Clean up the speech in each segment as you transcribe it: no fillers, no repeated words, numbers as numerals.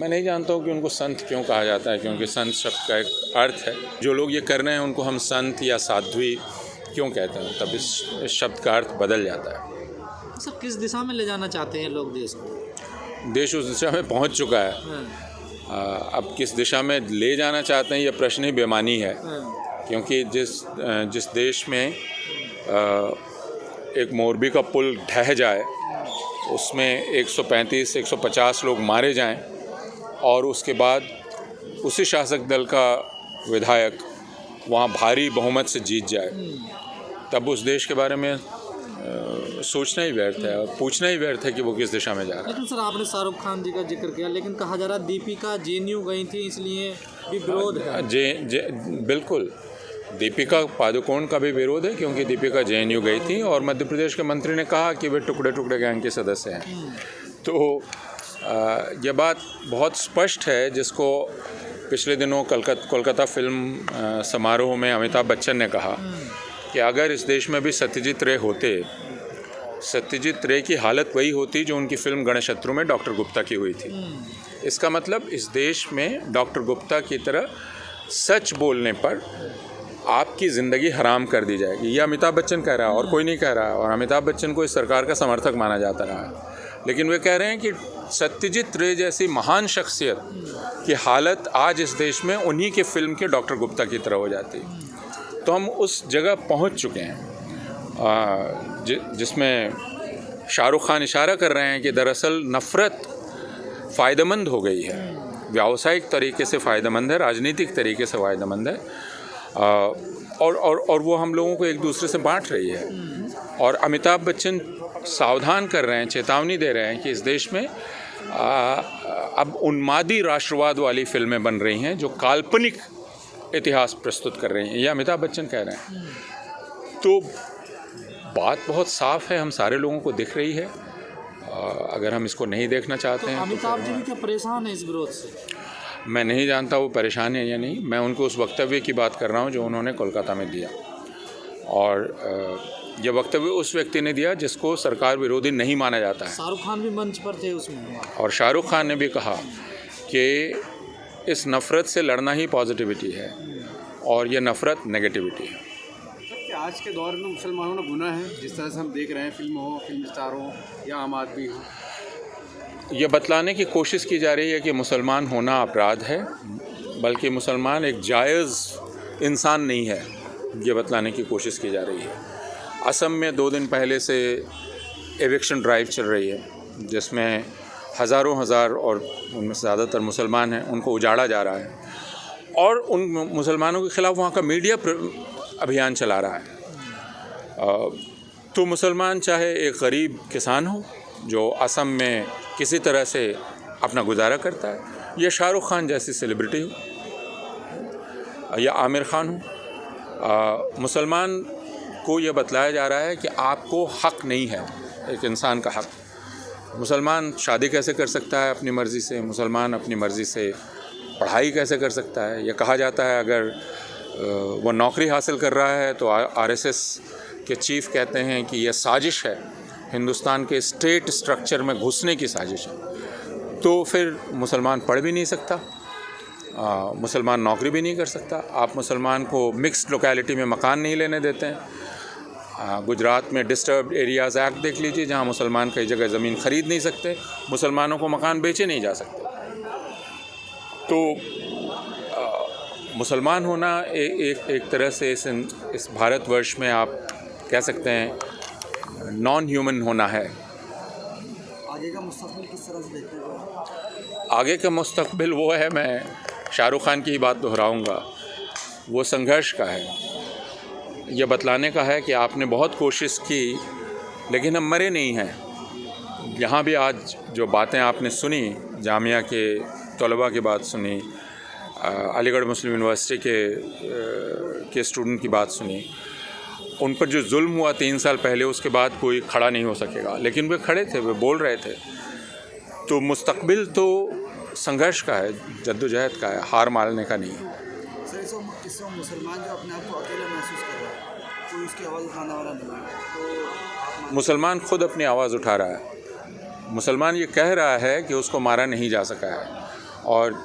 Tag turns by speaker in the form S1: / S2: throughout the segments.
S1: मैं नहीं जानता हूँ कि उनको संत क्यों कहा जाता है, क्योंकि संत शब्द का एक अर्थ है। जो लोग ये कर रहे हैं उनको हम संत या साध्वी क्यों कहते हैं, तब इस शब्द का अर्थ बदल जाता है।
S2: सर किस दिशा में ले जाना चाहते हैं लोग देश को?
S1: देश उस दिशा में पहुँच चुका है। अब किस दिशा में ले जाना चाहते हैं ये प्रश्न ही बेमानी है, क्योंकि जिस देश में एक मोरबी का पुल ढह जाए, उसमें 135-150 लोग मारे जाएं और उसके बाद उसी शासक दल का विधायक वहाँ भारी बहुमत से जीत जाए, तब उस देश के बारे में सोचना ही व्यर्थ है और पूछना ही व्यर्थ है कि वो किस दिशा में जा रहा है।
S2: लेकिन सर आपने शाहरुख खान जी का जिक्र किया, लेकिन कहा जा रहा है दीपिका जेएनयू गई थी इसलिए भी विरोध है।
S1: बिल्कुल, दीपिका पादुकोण का भी विरोध है, क्योंकि दीपिका जेएनयू गई थी और मध्य प्रदेश के मंत्री ने कहा कि वे टुकड़े टुकड़े गैंग के सदस्य हैं। तो ये बात बहुत स्पष्ट है, जिसको पिछले दिनों कोलकाता फिल्म समारोह में अमिताभ बच्चन ने कहा कि अगर इस देश में भी सत्यजीत रे होते, सत्यजीत रे की हालत वही होती जो उनकी फिल्म गणशत्रु में डॉक्टर गुप्ता की हुई थी। इसका मतलब इस देश में डॉक्टर गुप्ता की तरह सच बोलने पर आपकी ज़िंदगी हराम कर दी जाएगी। ये अमिताभ बच्चन कह रहा है और कोई नहीं कह रहा है, और अमिताभ बच्चन को इस सरकार का समर्थक माना जाता रहा है, लेकिन वे कह रहे हैं कि सत्यजीत रे जैसी महान शख्सियत की हालत आज इस देश में उन्हीं के फिल्म के डॉक्टर गुप्ता की तरह हो जाती। तो हम उस जगह पहुंच चुके हैं जिसमें शाहरुख खान इशारा कर रहे हैं कि दरअसल नफ़रत फ़ायदेमंद हो गई है, व्यावसायिक तरीके से फ़ायदेमंद है, राजनीतिक तरीके से फ़ायदेमंद है, और वो हम लोगों को एक दूसरे से बांट रही है। और अमिताभ बच्चन सावधान कर रहे हैं, चेतावनी दे रहे हैं कि इस देश में अब उन्मादी राष्ट्रवाद वाली फिल्में बन रही हैं जो काल्पनिक इतिहास प्रस्तुत कर रही हैं। ये अमिताभ बच्चन कह रहे हैं। तो बात बहुत साफ है, हम सारे लोगों को दिख रही है। अगर हम इसको नहीं देखना चाहते हैं,
S2: अमिताभ जी भी क्या परेशान है इस विरोध से?
S1: मैं नहीं जानता वो परेशान है या नहीं। मैं उनको उस वक्तव्य की बात कर रहा हूँ जो उन्होंने कोलकाता में दिया, और यह वक्तव्य उस व्यक्ति ने दिया जिसको सरकार विरोधी नहीं माना जाता है।
S2: शाहरुख खान भी मंच पर थे उसमें,
S1: और शाहरुख खान ने भी कहा कि इस नफ़रत से लड़ना ही पॉजिटिविटी है और ये नफ़रत नेगेटिविटी है।
S3: आज के दौर में मुसलमानों ने गुनाह है, जिस तरह से हम देख रहे हैं, फिल्म स्टार हो या आम आदमी हो,
S1: ये बतलाने की कोशिश की जा रही है कि मुसलमान होना अपराध है, बल्कि मुसलमान एक जायज़ इंसान नहीं है, ये बतलाने की कोशिश की जा रही है। असम में 2 दिन पहले से एविक्शन ड्राइव चल रही है, जिसमें हज़ारों और उनमें से ज़्यादातर मुसलमान हैं, उनको उजाड़ा जा रहा है, और उन मुसलमानों के ख़िलाफ़ वहाँ का मीडिया अभियान चला रहा है। तो मुसलमान चाहे एक गरीब किसान हो जो असम में किसी तरह से अपना गुजारा करता है, या शाहरुख खान जैसी सेलिब्रिटी हो, या आमिर खान हो, मुसलमान को ये बतलाया जा रहा है कि आपको हक़ नहीं है, एक इंसान का हक़। मुसलमान शादी कैसे कर सकता है अपनी मर्ज़ी से? मुसलमान अपनी मर्ज़ी से पढ़ाई कैसे कर सकता है? यह कहा जाता है अगर वो नौकरी हासिल कर रहा है तो आरएसएस के चीफ कहते हैं कि यह साजिश है, हिंदुस्तान के स्टेट स्ट्रक्चर में घुसने की साजिश है। तो फिर मुसलमान पढ़ भी नहीं सकता, मुसलमान नौकरी भी नहीं कर सकता। आप मुसलमान को मिक्स्ड लोकेलिटी में मकान नहीं लेने देते हैं। गुजरात में डिस्टर्ब्ड एरियाज़ एक्ट देख लीजिए, जहाँ मुसलमान कई जगह ज़मीन ख़रीद नहीं सकते, मुसलमानों को मकान बेचे नहीं जा सकते। तो मुसलमान होना एक तरह से इस भारतवर्ष में आप कह सकते हैं नॉन ह्यूमन होना है।
S2: आगे का मुस्तकबिल किस तरह से देखते हैं?
S1: आगे का मुस्तकबिल वो है, मैं शाहरुख खान की ही बात दोहराऊंगा, वो संघर्ष का है, यह बतलाने का है कि आपने बहुत कोशिश की लेकिन हम मरे नहीं हैं। यहाँ भी आज जो बातें आपने सुनी, जामिया के तलबा की बात सुनी, अलीगढ़ मुस्लिम यूनिवर्सिटी के स्टूडेंट की बात सुनी, उन पर जो जुल्म हुआ 3 साल पहले, उसके बाद कोई खड़ा नहीं हो सकेगा, लेकिन वे खड़े थे, वे बोल रहे थे। तो मुस्तकबिल तो संघर्ष का है, जद्दोजहद का है, हार मानने का नहीं है।
S2: सर, मुसलमान जो अपने आप को अकेला महसूस कर रहा है, कोई उसकी आवाज़ उठाने वाला नहीं है, तो
S1: मुसलमान खुद अपनी आवाज़ उठा रहा है। मुसलमान ये कह रहा है कि उसको मारा नहीं जा सका है, और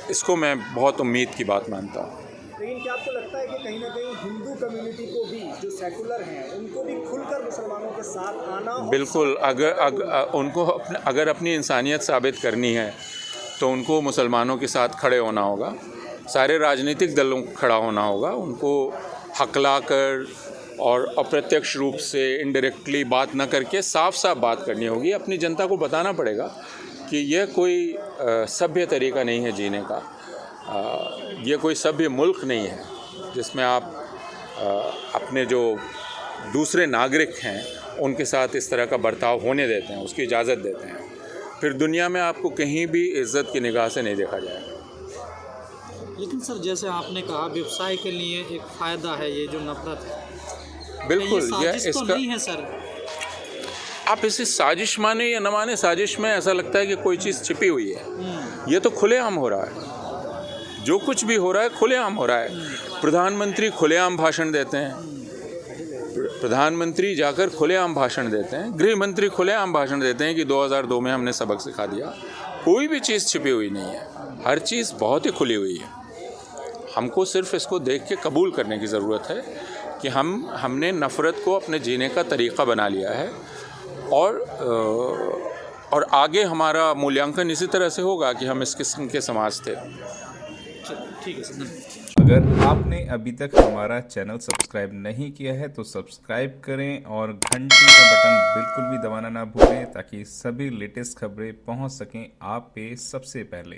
S1: इसको मैं बहुत उम्मीद की बात मानता हूँ।
S4: लेकिन क्या आपको लगता है कि कहीं ना कहीं हिंदू कम्युनिटी को भी, जो सेकुलर हैं, उनको भी खुलकर मुसलमानों के साथ आना और
S1: बिल्कुल, उनको अगर अपनी इंसानियत साबित करनी है तो उनको मुसलमानों के साथ खड़े होना होगा, सारे राजनीतिक दलों को खड़ा होना होगा, उनको हकला कर और अप्रत्यक्ष रूप से इनडायरेक्टली बात न करके साफ साफ बात करनी होगी। अपनी जनता को बताना पड़ेगा कि यह कोई सभ्य तरीका नहीं है जीने का, ये कोई सभ्य मुल्क नहीं है जिसमें आप अपने जो दूसरे नागरिक हैं उनके साथ इस तरह का बर्ताव होने देते हैं, उसकी इजाज़त देते हैं। फिर दुनिया में आपको कहीं भी इज़्ज़त की निगाह से नहीं देखा जाएगा।
S5: लेकिन सर, जैसे आपने कहा, व्यवसाय के लिए एक फ़ायदा है ये जो नफरत है।
S1: बिल्कुल,
S5: ये
S1: यह
S5: साजिश तो नहीं है सर?
S1: आप इसे साजिश माने या न माने, साजिश में ऐसा लगता है कि कोई चीज़ छिपी हुई है। ये तो खुलेआम हो रहा है, जो कुछ भी हो रहा है खुलेआम हो रहा है। प्रधानमंत्री खुलेआम भाषण देते हैं, प्रधानमंत्री जाकर खुलेआम भाषण देते हैं, गृह मंत्री खुलेआम भाषण देते हैं कि 2002 में हमने सबक सिखा दिया। कोई भी चीज़ छिपी हुई नहीं है, हर चीज़ बहुत ही खुली हुई है। हमको सिर्फ इसको देख के कबूल करने की ज़रूरत है कि हमने नफ़रत को अपने जीने का तरीक़ा बना लिया है, और आगे हमारा मूल्यांकन इसी तरह से होगा कि हम इस किस्म के समाज थे।
S5: ठीक है सर।
S6: अगर आपने अभी तक हमारा चैनल सब्सक्राइब नहीं किया है तो सब्सक्राइब करें और घंटी का बटन बिल्कुल भी दबाना ना भूलें, ताकि सभी लेटेस्ट खबरें पहुंच सकें आप पे सबसे पहले।